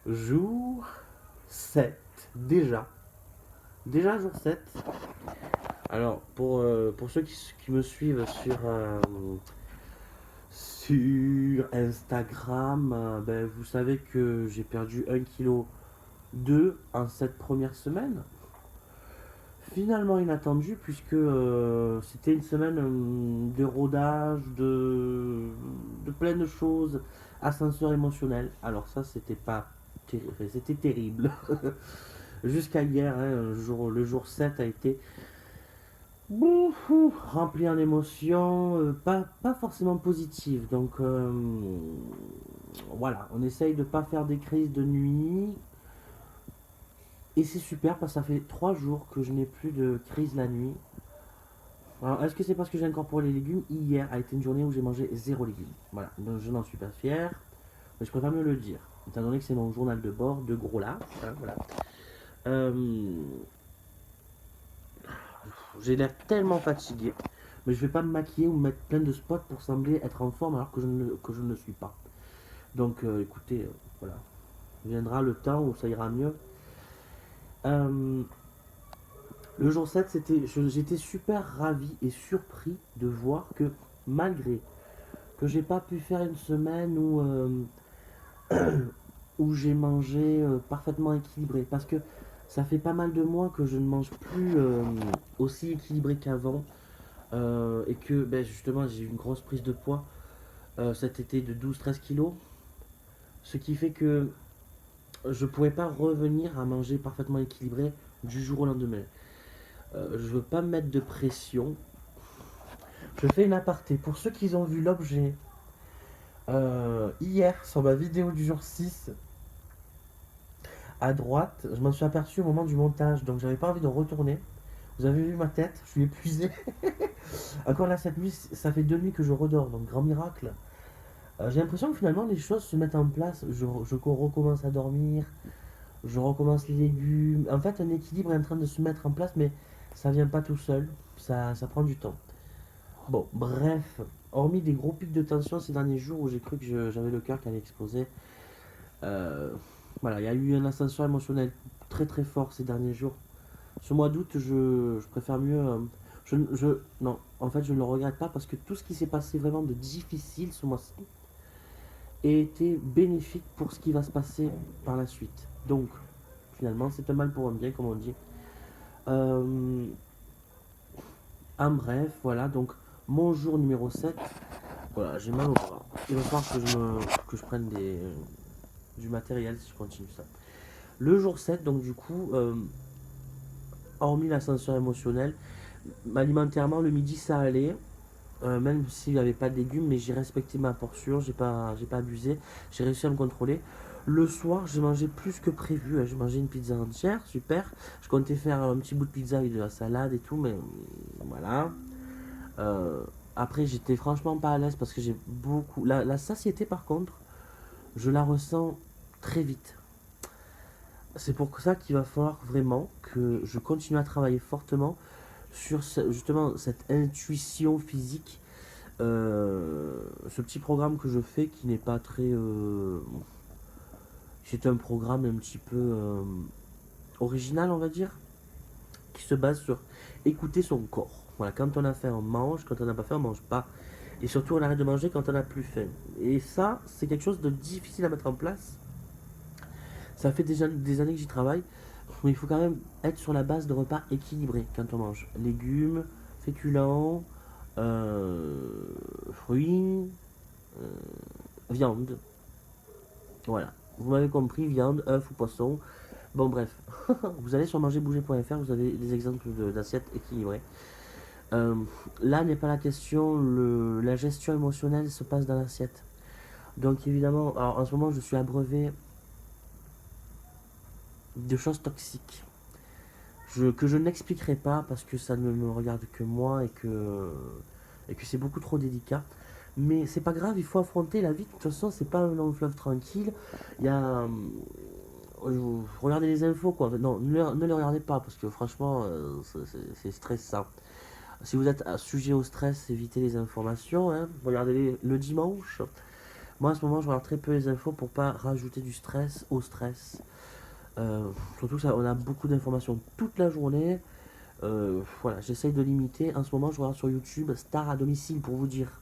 Jour 7, déjà. Déjà jour 7. Alors, pour ceux qui me suivent sur Instagram, ben, vous savez que j'ai perdu 1,2 kg en cette première semaine. Finalement inattendu, puisque c'était une semaine de rodage, de plein de choses, ascenseur émotionnel. Alors ça, c'était terrible. Jusqu'à hier, hein, le jour 7 a été rempli en émotions, pas forcément positives. Donc voilà, on essaye de ne pas faire des crises de nuit. Et c'est super parce que ça fait 3 jours que je n'ai plus de crise la nuit. Alors, est-ce que c'est parce que j'ai incorporé les légumes? Hier a été une journée où j'ai mangé zéro légumes. Voilà, donc je n'en suis pas fier, mais je préfère me le dire, étant donné que c'est mon journal de bord de gros là. Hein, voilà. Euh, j'ai l'air tellement fatigué, mais je vais pas me maquiller ou me mettre plein de spots pour sembler être en forme alors que je ne le suis pas. Donc écoutez, voilà, viendra le temps où ça ira mieux. Euh, le jour 7, j'étais super ravi et surpris de voir que malgré que j'ai pas pu faire une semaine où j'ai mangé parfaitement équilibré. Parce que ça fait pas mal de mois que je ne mange plus aussi équilibré qu'avant. Et que ben, justement j'ai eu une grosse prise de poids cet été de 12-13 kilos. Ce qui fait que je ne pourrais pas revenir à manger parfaitement équilibré du jour au lendemain. Je veux pas me mettre de pression. Je fais une aparté. Pour ceux qui ont vu l'objet hier sur ma vidéo du jour 6, à droite, je m'en suis aperçu au moment du montage, donc j'avais pas envie de retourner. Vous avez vu ma tête, je suis épuisé. Encore là, cette nuit, ça fait 2 nuits que je redors, donc grand miracle. J'ai l'impression que finalement les choses se mettent en place. Je recommence à dormir, je recommence les légumes. En fait, un équilibre est en train de se mettre en place, mais ça vient pas tout seul. Ça prend du temps. Bon, bref, hormis des gros pics de tension ces derniers jours où j'ai cru que j'avais le cœur qui allait exploser, euh, voilà, il y a eu un ascenseur émotionnel très très fort ces derniers jours. Ce mois d'août, je préfère mieux. Non, en fait, je ne le regrette pas parce que tout ce qui s'est passé vraiment de difficile ce mois-ci a été bénéfique pour ce qui va se passer par la suite. Donc, finalement, c'est un mal pour un bien, comme on dit. Euh, en bref, voilà, donc mon jour numéro 7, voilà, j'ai mal au bras. Il va falloir que je prenne du matériel si je continue ça. Le jour 7, donc du coup, hormis l'ascenseur émotionnel, alimentairement, le midi ça allait. Même s'il n'y avait pas de légumes, mais j'ai respecté ma portion, j'ai pas abusé, j'ai réussi à me contrôler. Le soir, j'ai mangé plus que prévu, hein. J'ai mangé une pizza entière, super. Je comptais faire un petit bout de pizza avec de la salade et tout, mais voilà. Euh, Après, j'étais franchement pas à l'aise parce que j'ai beaucoup. La satiété, par contre, je la ressens très vite. C'est pour ça qu'il va falloir vraiment que je continue à travailler fortement sur justement cette intuition physique, ce petit programme que je fais qui n'est pas très. C'est un programme un petit peu original, on va dire, qui se base sur écouter son corps. Voilà, quand on a faim, on mange, quand on n'a pas faim, on mange pas. Et surtout, on arrête de manger quand on n'a plus faim. Et ça, c'est quelque chose de difficile à mettre en place. Ça fait déjà des années que j'y travaille, mais il faut quand même être sur la base de repas équilibrés quand on mange. Légumes, féculents, fruits, euh, viande. Voilà. Vous m'avez compris, viande, œufs ou poisson. Bon, bref. Vous allez sur mangerbouger.fr, vous avez des exemples d'assiettes équilibrées. Euh, Là n'est pas la question, la gestion émotionnelle se passe dans l'assiette. Donc évidemment, alors, en ce moment je suis abreuvé de choses toxiques que je n'expliquerai pas parce que ça ne me regarde que moi et que c'est beaucoup trop délicat. Mais c'est pas grave, il faut affronter la vie. De toute façon, c'est pas un long fleuve tranquille. Il y a. Regardez les infos, quoi. Non, ne les regardez pas parce que franchement, c'est stressant. Si vous êtes sujet au stress, évitez les informations, hein. Regardez-les le dimanche. Moi, à ce moment, je regarde très peu les infos pour pas rajouter du stress au stress. Surtout ça, on a beaucoup d'informations toute la journée. Voilà, j'essaye de limiter. En ce moment, je regarde sur YouTube Star à domicile pour vous dire.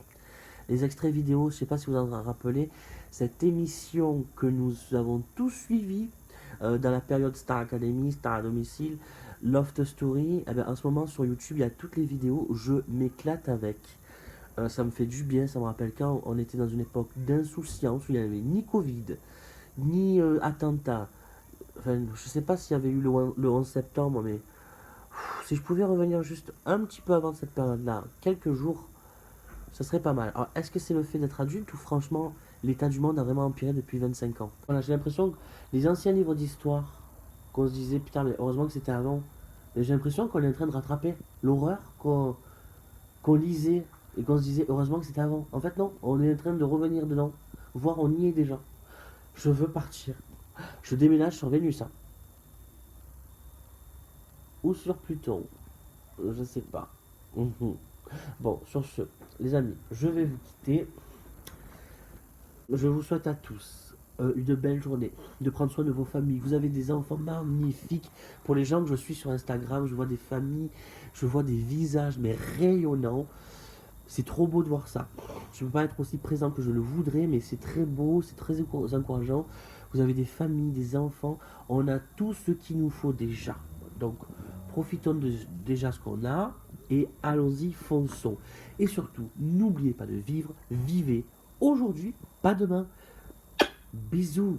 Les extraits vidéo, je sais pas si vous en rappelez, cette émission que nous avons tous suivie dans la période Star Academy, Star à domicile, Loft Story. Eh bien, en ce moment, sur YouTube, il y a toutes les vidéos. Je m'éclate avec. Ça me fait du bien, ça me rappelle quand on était dans une époque d'insouciance où il n'y avait ni Covid, ni attentat. Enfin, je sais pas s'il y avait eu le 11 septembre, mais si je pouvais revenir juste un petit peu avant cette période-là, quelques jours, ça serait pas mal. Alors, est-ce que c'est le fait d'être adulte ou franchement, l'état du monde a vraiment empiré depuis 25 ans? Voilà, j'ai l'impression que les anciens livres d'histoire, qu'on se disait, putain, mais heureusement que c'était avant, mais j'ai l'impression qu'on est en train de rattraper l'horreur qu'on lisait et qu'on se disait, heureusement que c'était avant. En fait, non, on est en train de revenir dedans, voire on y est déjà. Je veux partir. Je déménage sur Vénus, hein. Ou sur Pluton. Je sais pas. Mhm. Bon, sur ce, les amis, je vais vous quitter. Je vous souhaite à tous une belle journée, de prendre soin de vos familles. Vous avez des enfants magnifiques. Pour les gens que je suis sur Instagram, je vois des familles, je vois des visages, mais rayonnants. C'est trop beau de voir ça. Je ne peux pas être aussi présent que je le voudrais, mais c'est très beau, c'est très encourageant. Vous avez des familles, des enfants. On a tout ce qu'il nous faut déjà. Donc, profitons de déjà ce qu'on a et allons-y, fonçons. Et surtout, n'oubliez pas de vivre, vivez aujourd'hui, pas demain. Bisous.